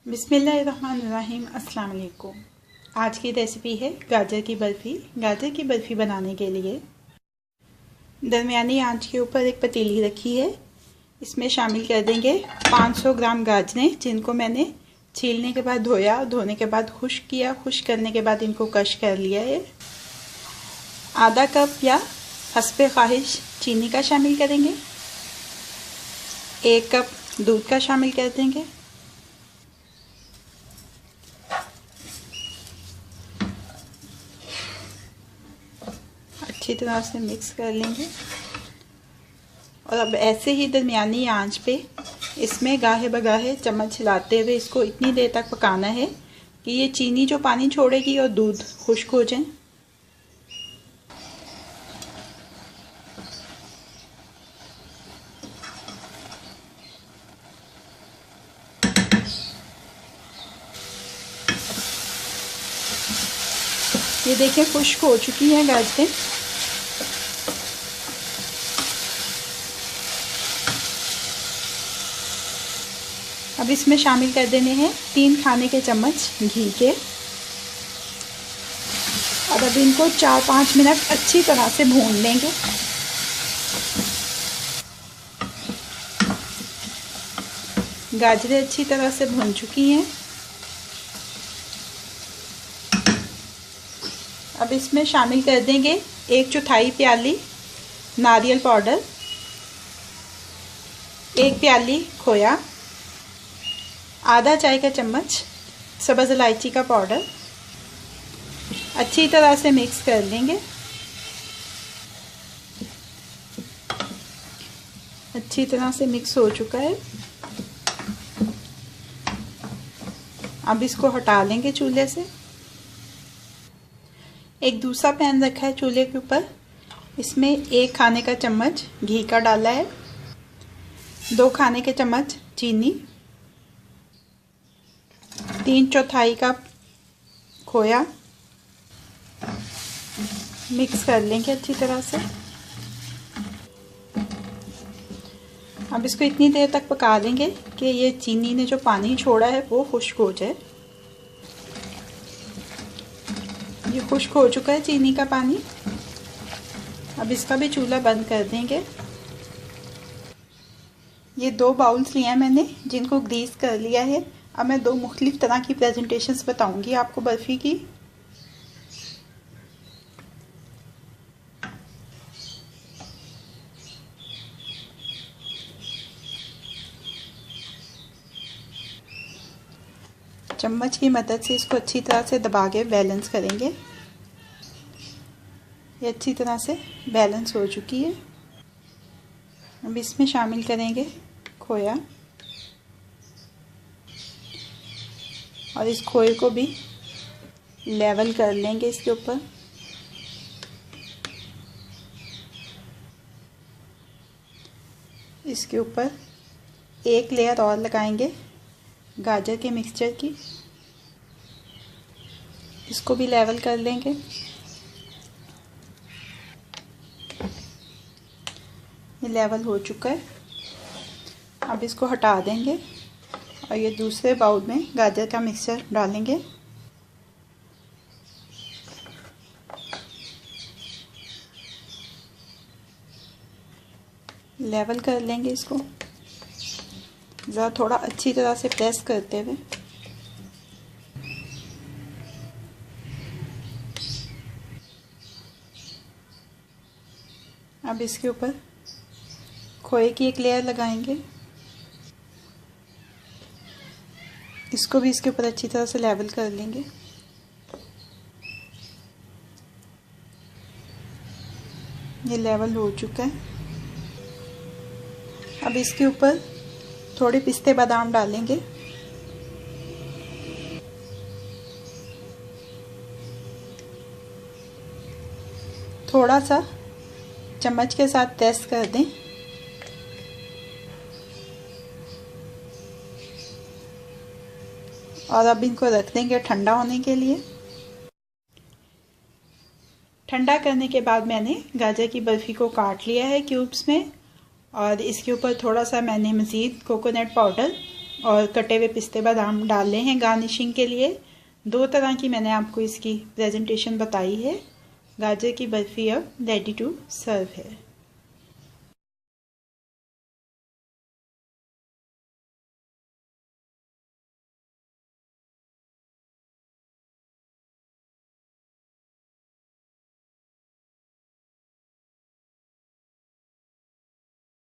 बिस्मिल्लाहिर्रहमानिर्रहीम। अस्सलाम वालेकुम। आज की रेसिपी है गाजर की बर्फ़ी। गाजर की बर्फ़ी बनाने के लिए दरमियानी आंच के ऊपर एक पतीली रखी है। इसमें शामिल कर देंगे 500 ग्राम गाजरें, जिनको मैंने छीलने के बाद धोया, धोने के बाद खुश्क किया। खुश्क करने के बाद इनको कश कर लिया है। आधा कप या हस्बे ख्वाहिश चीनी का शामिल करेंगे। 1 कप दूध का शामिल कर देंगे। अच्छी तरह से मिक्स कर लेंगे और अब ऐसे ही दरमियानी आंच पे इसमें गाहे बगाहे चम्मच हिलाते हुए इसको इतनी देर तक पकाना है कि ये चीनी जो पानी छोड़ेगी और दूध खुश्क हो जाए। ये देखिए खुश्क हो चुकी है गाजरें। अब इसमें शामिल कर देने हैं 3 खाने के चम्मच घी के और अब इनको 4-5 मिनट अच्छी तरह से भून लेंगे। गाजरें अच्छी तरह से भून चुकी हैं। अब इसमें शामिल कर देंगे 1/4 प्याली नारियल पाउडर, 1 प्याली खोया, आधा चाय का चम्मच सब्ज़ इलायची का पाउडर। अच्छी तरह से मिक्स कर लेंगे। अच्छी तरह से मिक्स हो चुका है। अब इसको हटा लेंगे चूल्हे से। एक दूसरा पैन रखा है चूल्हे के ऊपर। इसमें 1 खाने का चम्मच घी का डाला है, 2 खाने के चम्मच चीनी, 3/4 कप खोया। मिक्स कर लेंगे अच्छी तरह से। अब इसको इतनी देर तक पका लेंगे कि ये चीनी ने जो पानी छोड़ा है वो खुश्क हो जाए। ये खुश्क हो चुका है चीनी का पानी। अब इसका भी चूल्हा बंद कर देंगे। ये 2 बाउल्स लिए हैं मैंने, जिनको ग्रीस कर लिया है। अब मैं 2 मुख्तलिफ तरह की प्रेजेंटेशंस बताऊंगी आपको बर्फ़ी की। चम्मच की मदद से इसको अच्छी तरह से दबा के बैलेंस करेंगे। ये अच्छी तरह से बैलेंस हो चुकी है। अब इसमें शामिल करेंगे खोया और इस खोए को भी लेवल कर लेंगे इसके ऊपर। इसके ऊपर 1 लेयर और लगाएंगे गाजर के मिक्सचर की। इसको भी लेवल कर लेंगे। ये लेवल हो चुका है। अब इसको हटा देंगे और ये दूसरे बाउल में गाजर का मिक्सचर डालेंगे। लेवल कर लेंगे इसको ज़रा थोड़ा अच्छी तरह से प्रेस करते हुए। अब इसके ऊपर खोए की 1 लेयर लगाएंगे। इसको भी इसके ऊपर अच्छी तरह से लेवल कर लेंगे। ये लेवल हो चुका है। अब इसके ऊपर थोड़े पिस्ते बादाम डालेंगे। थोड़ा सा चम्मच के साथ प्रेस कर दें। और अब इनको रख देंगे ठंडा होने के लिए। ठंडा करने के बाद मैंने गाजर की बर्फ़ी को काट लिया है क्यूब्स में और इसके ऊपर थोड़ा सा मैंने मज़ीद कोकोनट पाउडर और कटे हुए पिस्ते बादाम डाले हैं गार्निशिंग के लिए। 2 तरह की मैंने आपको इसकी प्रेजेंटेशन बताई है। गाजर की बर्फ़ी अब रेडी टू सर्व है।